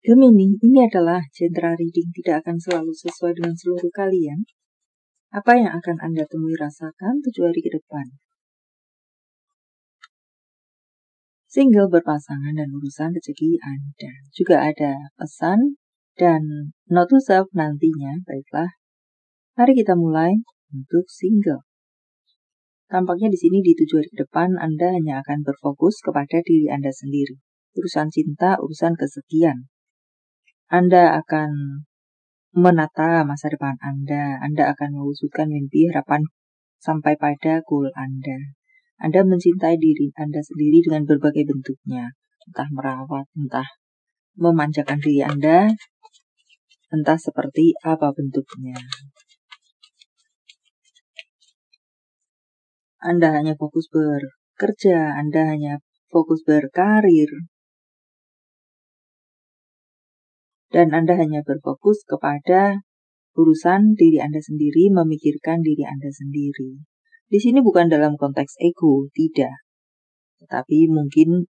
Gemini, ini adalah general reading, tidak akan selalu sesuai dengan seluruh kalian. Apa yang akan Anda temui rasakan 7 hari ke depan? Single, berpasangan, dan urusan rezeki Anda. Juga ada pesan dan note to self nantinya. Baiklah, mari kita mulai untuk single. Tampaknya di sini di 7 hari ke depan Anda hanya akan berfokus kepada diri Anda sendiri. Urusan cinta, urusan kesekian. Anda akan menata masa depan Anda akan mewujudkan mimpi, harapan sampai pada goal Anda. Anda mencintai diri Anda sendiri dengan berbagai bentuknya, entah merawat, entah memanjakan diri Anda, entah seperti apa bentuknya. Anda hanya fokus bekerja, Anda hanya fokus berkarir, dan Anda hanya berfokus kepada urusan diri Anda sendiri, memikirkan diri Anda sendiri. Di sini bukan dalam konteks ego, tidak. Tetapi mungkin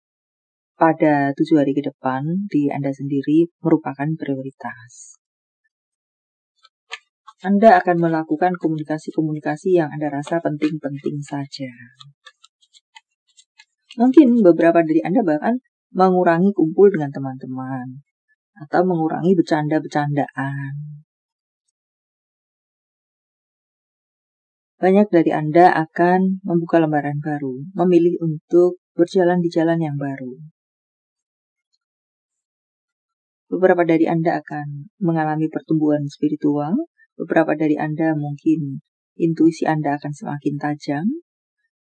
pada 7 hari ke depan, diri Anda sendiri merupakan prioritas. Anda akan melakukan komunikasi-komunikasi yang Anda rasa penting-penting saja. Mungkin beberapa dari Anda bahkan mengurangi kumpul dengan teman-teman, atau mengurangi bercanda-bercandaan. Banyak dari Anda akan membuka lembaran baru, memilih untuk berjalan di jalan yang baru. Beberapa dari Anda akan mengalami pertumbuhan spiritual, beberapa dari Anda mungkin intuisi Anda akan semakin tajam,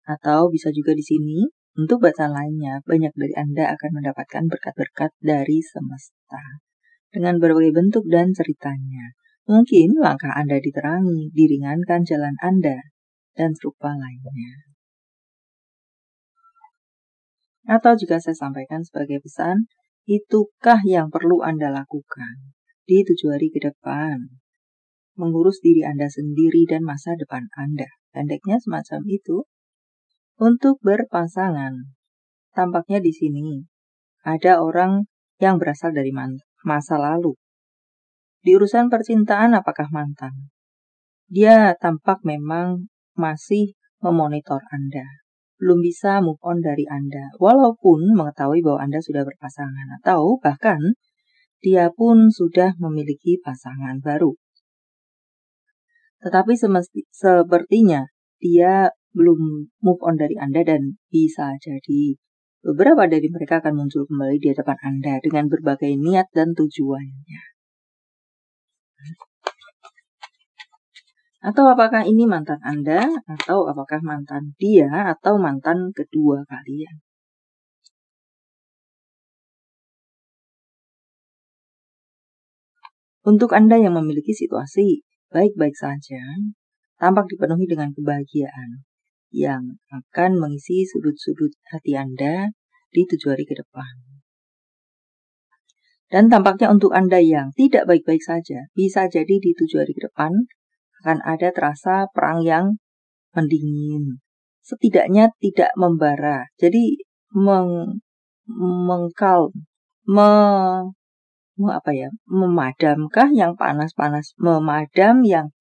atau bisa juga di sini, untuk bacaan lainnya, banyak dari Anda akan mendapatkan berkat-berkat dari semesta, dengan berbagai bentuk dan ceritanya. Mungkin langkah Anda diterangi, diringankan jalan Anda, dan serupa lainnya. Atau juga saya sampaikan sebagai pesan, itukah yang perlu Anda lakukan di 7 hari ke depan? Mengurus diri Anda sendiri dan masa depan Anda. Pendeknya semacam itu. Untuk berpasangan, tampaknya di sini ada orang yang berasal dari masa lalu. Di urusan percintaan, apakah mantan? Dia tampak memang masih memonitor Anda, belum bisa move on dari Anda, walaupun mengetahui bahwa Anda sudah berpasangan, atau bahkan dia pun sudah memiliki pasangan baru. Tetapi sepertinya dia belum move on dari Anda, dan bisa jadi beberapa dari mereka akan muncul kembali di hadapan Anda dengan berbagai niat dan tujuannya. Atau apakah ini mantan Anda, atau apakah mantan dia, atau mantan kedua kalian? Untuk Anda yang memiliki situasi baik-baik saja, tampak dipenuhi dengan kebahagiaan yang akan mengisi sudut-sudut hati Anda di 7 hari ke depan. Dan tampaknya untuk Anda yang tidak baik-baik saja, bisa jadi di 7 hari ke depan akan ada terasa perang yang mendingin. Setidaknya tidak membara. Jadi memadamkah yang panas-panas, memadam yang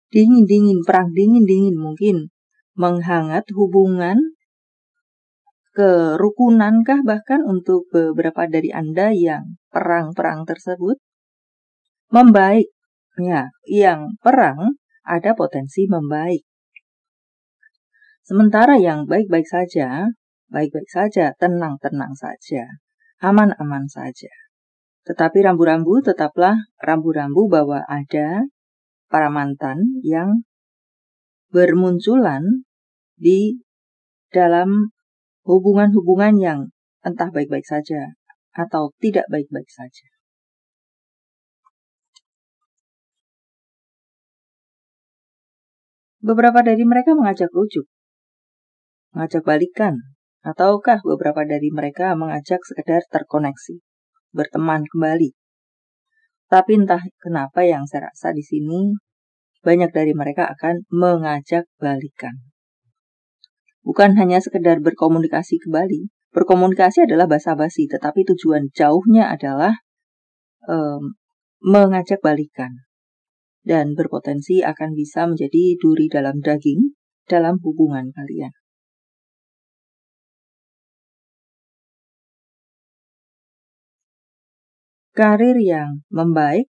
dingin-dingin, perang dingin-dingin mungkin. Menghangat hubungan, kerukunankah bahkan untuk beberapa dari Anda yang perang-perang tersebut membaik. Ya, yang perang ada potensi membaik. Sementara yang baik-baik saja, tenang-tenang saja, aman-aman saja. Tetapi rambu-rambu tetaplah rambu-rambu bahwa ada para mantan yang bermunculan di dalam hubungan-hubungan yang entah baik-baik saja atau tidak baik-baik saja. Beberapa dari mereka mengajak rujuk, mengajak balikan, ataukah beberapa dari mereka mengajak sekedar terkoneksi, berteman kembali. Tapi entah kenapa yang saya rasa di sini banyak dari mereka akan mengajak balikan. Bukan hanya sekedar berkomunikasi kembali. Berkomunikasi adalah basa-basi, tetapi tujuan jauhnya adalah mengajak balikan dan berpotensi akan bisa menjadi duri dalam daging dalam hubungan kalian. Karir yang membaik,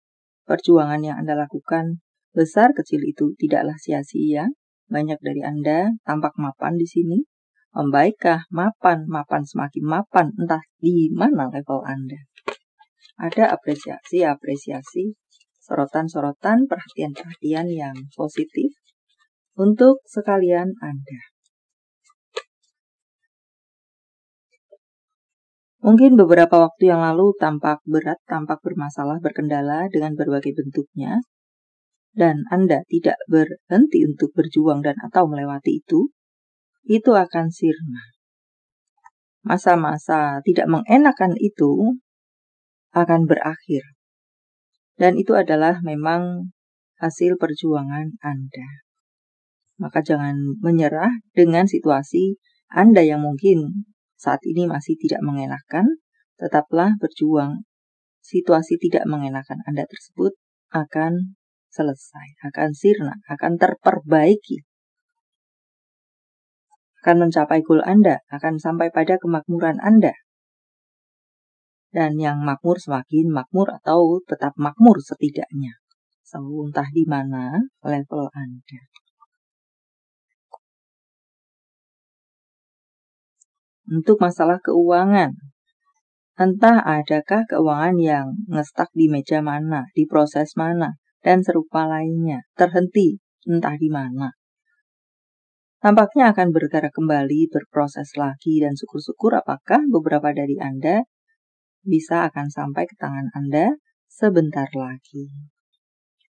perjuangan yang Anda lakukan besar kecil itu tidaklah sia-sia. Banyak dari Anda tampak mapan di sini. Membaikkah? Mapan semakin mapan, entah di mana level Anda. Ada apresiasi, sorotan-sorotan, perhatian-perhatian yang positif untuk sekalian Anda. Mungkin beberapa waktu yang lalu tampak berat, tampak bermasalah, berkendala dengan berbagai bentuknya, dan Anda tidak berhenti untuk berjuang dan atau melewati itu akan sirna. Masa-masa tidak mengenakan itu akan berakhir. Dan itu adalah memang hasil perjuangan Anda. Maka jangan menyerah dengan situasi Anda yang mungkin saat ini masih tidak mengenakan. Tetaplah berjuang. Situasi tidak mengenakan Anda tersebut akan selesai, akan sirna, akan terperbaiki. Akan mencapai goal Anda, akan sampai pada kemakmuran Anda. Dan yang makmur semakin makmur atau tetap makmur setidaknya. Entah di mana level Anda. Untuk masalah keuangan, entah adakah keuangan yang ngestak di meja mana, di proses mana, dan serupa lainnya, terhenti entah di mana. Tampaknya akan bergerak kembali, berproses lagi, dan syukur-syukur apakah beberapa dari Anda bisa akan sampai ke tangan Anda sebentar lagi.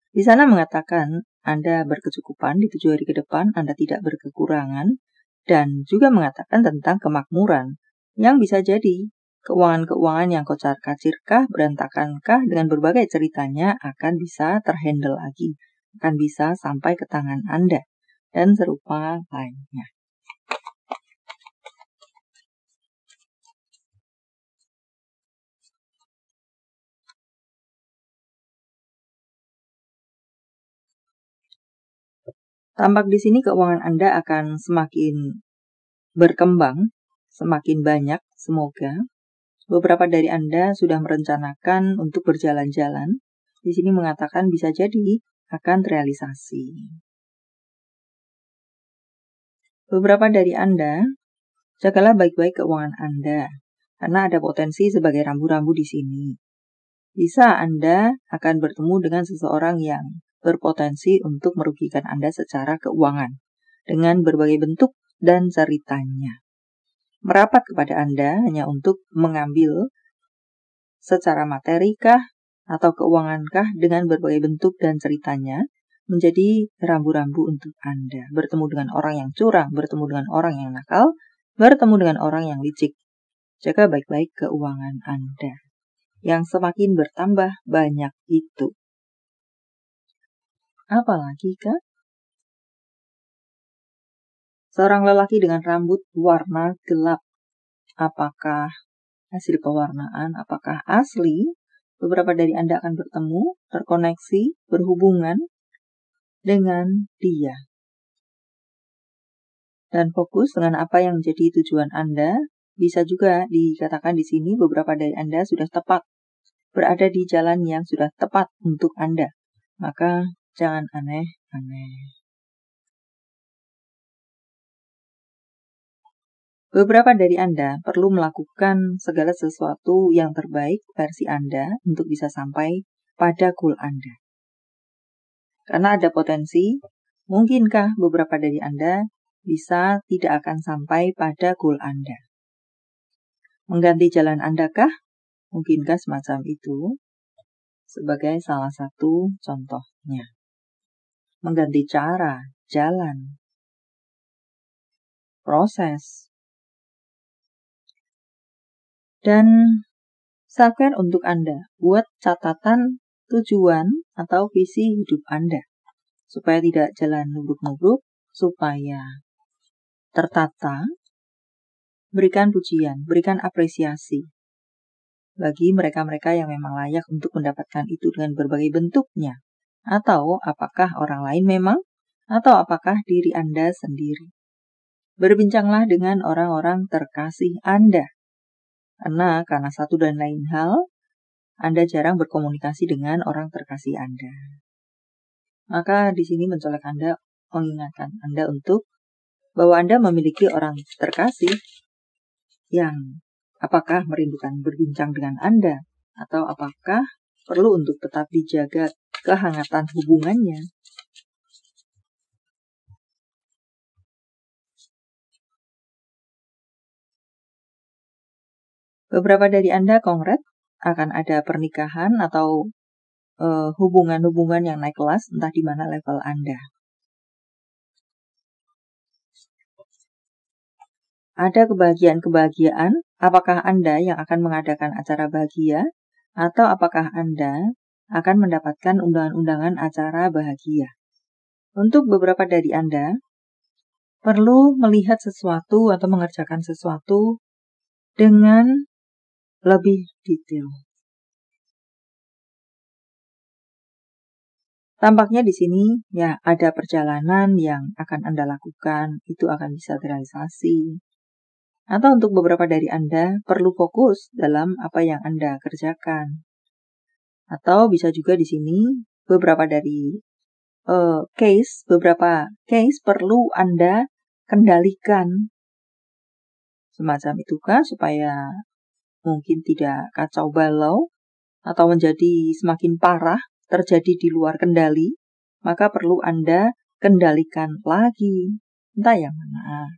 Di sana mengatakan Anda berkecukupan di 7 hari ke depan, Anda tidak berkekurangan, dan juga mengatakan tentang kemakmuran, yang bisa jadi keuangan-keuangan yang kocar-kacirkah, berantakankah, dengan berbagai ceritanya akan bisa terhandle lagi, akan bisa sampai ke tangan Anda. Dan serupa lainnya. Tampak di sini keuangan Anda akan semakin berkembang, semakin banyak, semoga. Beberapa dari Anda sudah merencanakan untuk berjalan-jalan. Di sini mengatakan bisa jadi akan terrealisasi. Beberapa dari Anda, jagalah baik-baik keuangan Anda, karena ada potensi sebagai rambu-rambu di sini. Bisa Anda akan bertemu dengan seseorang yang berpotensi untuk merugikan Anda secara keuangan, dengan berbagai bentuk dan ceritanya. Merapat kepada Anda hanya untuk mengambil secara materikah atau keuangankah dengan berbagai bentuk dan ceritanya, menjadi rambu-rambu untuk Anda. Bertemu dengan orang yang curang, bertemu dengan orang yang nakal, bertemu dengan orang yang licik. Jaga baik-baik keuangan Anda. Yang semakin bertambah banyak itu. Apalagi kah? Seorang lelaki dengan rambut warna gelap. Apakah hasil pewarnaan? Apakah asli? Beberapa dari Anda akan bertemu, terkoneksi, berhubungan dengan dia. Dan fokus dengan apa yang menjadi tujuan Anda. Bisa juga dikatakan di sini beberapa dari Anda sudah tepat. Berada di jalan yang sudah tepat untuk Anda. Maka jangan aneh-aneh. Beberapa dari Anda perlu melakukan segala sesuatu yang terbaik versi Anda untuk bisa sampai pada goal Anda. Karena ada potensi, mungkinkah beberapa dari Anda bisa tidak akan sampai pada goal Anda? Mengganti jalan Anda kah? Mungkinkah semacam itu? Sebagai salah satu contohnya. Mengganti cara, jalan, proses. Dan self-care untuk Anda. Buat catatan tujuan atau visi hidup Anda. Supaya tidak jalan nubruk-nubruk, supaya tertata, berikan pujian, berikan apresiasi. bagi mereka-mereka yang memang layak untuk mendapatkan itu dengan berbagai bentuknya? Atau apakah orang lain memang? Atau apakah diri Anda sendiri? Berbincanglah dengan orang-orang terkasih Anda. Karena satu dan lain hal, Anda jarang berkomunikasi dengan orang terkasih Anda. Maka di sini mencolok Anda, mengingatkan Anda untuk bahwa Anda memiliki orang terkasih yang apakah merindukan berbincang dengan Anda, atau apakah perlu untuk tetap dijaga kehangatan hubungannya. Beberapa dari Anda kongret akan ada pernikahan atau hubungan-hubungan yang naik kelas, entah di mana level Anda. Ada kebahagiaan-kebahagiaan, apakah Anda yang akan mengadakan acara bahagia, atau apakah Anda akan mendapatkan undangan-undangan acara bahagia. Untuk beberapa dari Anda, perlu melihat sesuatu atau mengerjakan sesuatu dengan lebih detail. Tampaknya di sini ya ada perjalanan yang akan Anda lakukan, itu akan bisa terrealisasi. Atau untuk beberapa dari Anda perlu fokus dalam apa yang Anda kerjakan. Atau bisa juga di sini beberapa case perlu Anda kendalikan. Semacam itukah supaya mungkin tidak kacau balau atau menjadi semakin parah, terjadi di luar kendali, maka perlu Anda kendalikan lagi. Entah yang mana.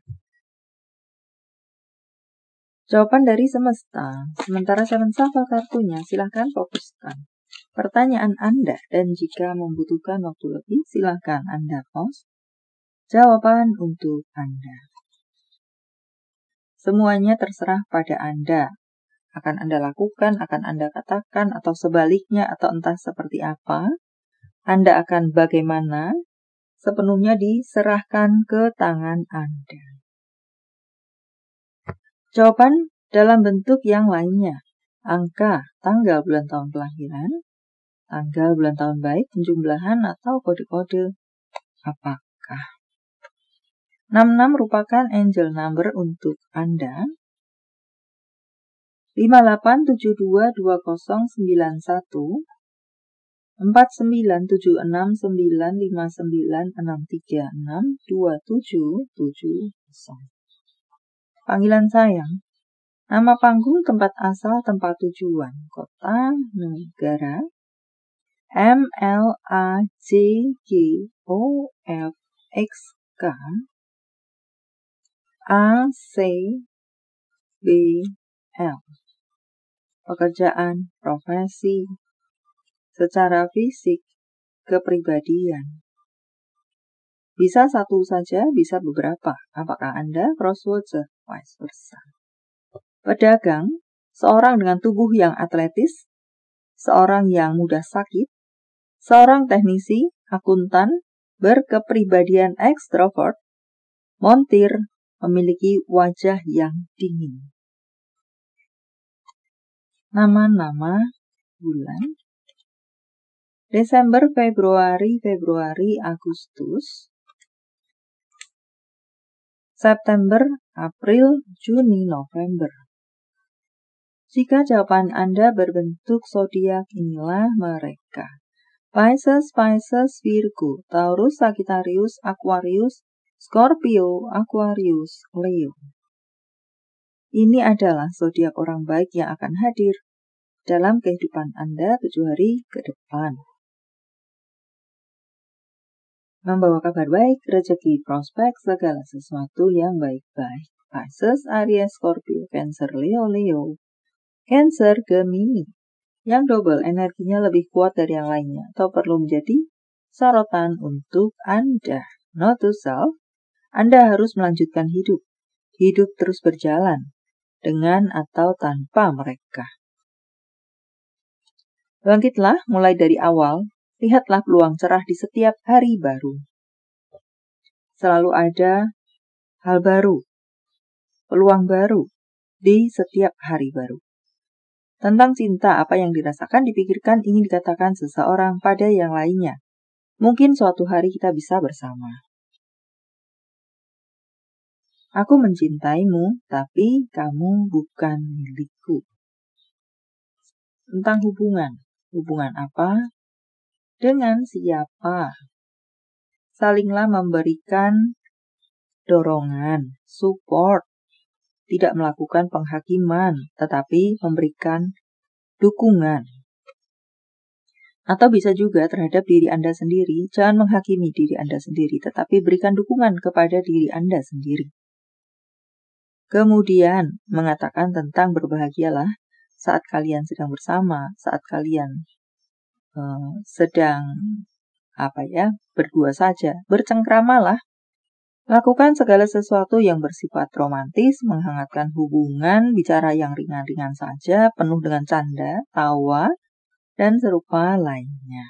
Jawaban dari semesta. Sementara Seven Shuffle kartunya, silahkan fokuskan pertanyaan Anda, dan jika membutuhkan waktu lebih, silahkan Anda pause. Jawaban untuk Anda. Semuanya terserah pada Anda. Akan Anda lakukan, akan Anda katakan, atau sebaliknya, atau entah seperti apa. Anda akan bagaimana, sepenuhnya diserahkan ke tangan Anda. Jawaban dalam bentuk yang lainnya. Angka, tanggal, bulan, tahun kelahiran, tanggal, bulan, tahun baik, penjumlahan, atau kode-kode. Apakah? 66 merupakan angel number untuk Anda. 58722091, 4976959636, 2770. Panggilan sayang. Nama panggung, tempat asal, tempat tujuan, kota, negara. MLAJGOFXK ACBL. Pekerjaan, profesi, secara fisik, kepribadian. Bisa satu saja, bisa beberapa. Apakah Anda crosswords, vice versa? Pedagang, seorang dengan tubuh yang atletis, seorang yang mudah sakit, seorang teknisi, akuntan, berkepribadian ekstrovert, montir, memiliki wajah yang dingin. Nama-nama bulan. Desember, Februari, Agustus. September, April, Juni, November. Jika jawaban Anda berbentuk zodiak, inilah mereka. Pisces, Virgo, Taurus, Sagittarius, Aquarius, Scorpio, Aquarius, Leo. Ini adalah zodiak orang baik yang akan hadir dalam kehidupan Anda 7 hari ke depan. Membawa kabar baik, rezeki, prospek, segala sesuatu yang baik-baik. Pisces, Aries, Scorpio, Cancer, Leo. Cancer, Gemini, yang double energinya lebih kuat dari yang lainnya atau perlu menjadi sorotan untuk Anda. Note to self, Anda harus melanjutkan hidup. Hidup terus berjalan, dengan atau tanpa mereka. Bangkitlah mulai dari awal, lihatlah peluang cerah di setiap hari baru. Selalu ada hal baru, peluang baru di setiap hari baru. Tentang cinta, apa yang dirasakan, dipikirkan, ingin dikatakan seseorang pada yang lainnya. Mungkin suatu hari kita bisa bersama. Aku mencintaimu, tapi kamu bukan milikku. Tentang hubungan. Hubungan apa? Dengan siapa? Salinglah memberikan dorongan, support. Tidak melakukan penghakiman, tetapi memberikan dukungan. Atau bisa juga terhadap diri Anda sendiri, jangan menghakimi diri Anda sendiri, tetapi berikan dukungan kepada diri Anda sendiri. Kemudian, mengatakan tentang berbahagialah saat kalian sedang bersama, saat kalian sedang berdua saja, bercengkramalah. Lakukan segala sesuatu yang bersifat romantis, menghangatkan hubungan, bicara yang ringan-ringan saja, penuh dengan canda, tawa, dan serupa lainnya.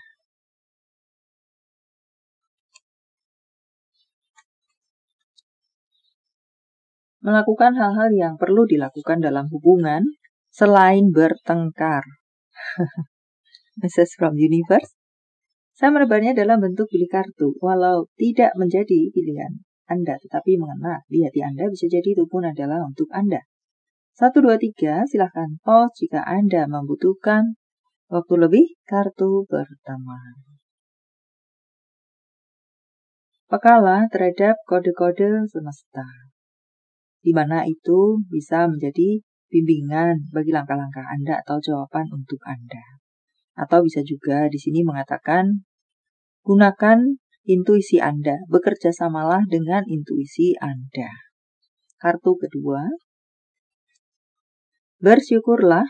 Melakukan hal-hal yang perlu dilakukan dalam hubungan selain bertengkar. Message from Universe. Saya menebarnya dalam bentuk pilih kartu, walau tidak menjadi pilihan Anda, tetapi mengena di hati Anda, bisa jadi itu pun adalah untuk Anda. 1, 2, 3, silahkan pause jika Anda membutuhkan waktu lebih. Kartu pertama. Pekalah terhadap kode-kode semesta, di mana itu bisa menjadi bimbingan bagi langkah-langkah Anda atau jawaban untuk Anda. Atau bisa juga di sini mengatakan, gunakan intuisi Anda, bekerja samalah dengan intuisi Anda. Kartu kedua, bersyukurlah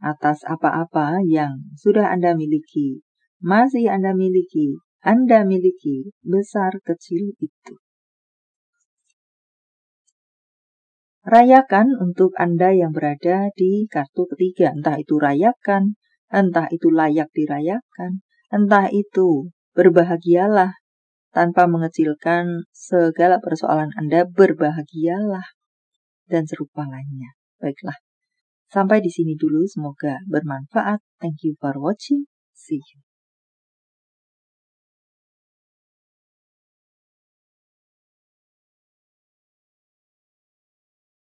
atas apa-apa yang sudah Anda miliki, masih Anda miliki, besar kecil itu. Rayakan untuk Anda yang berada di kartu ketiga, entah itu rayakan, entah itu layak dirayakan, entah itu berbahagialah, tanpa mengecilkan segala persoalan Anda, berbahagialah, dan serupa lainnya. Baiklah, sampai di sini dulu, semoga bermanfaat. Thank you for watching. See you.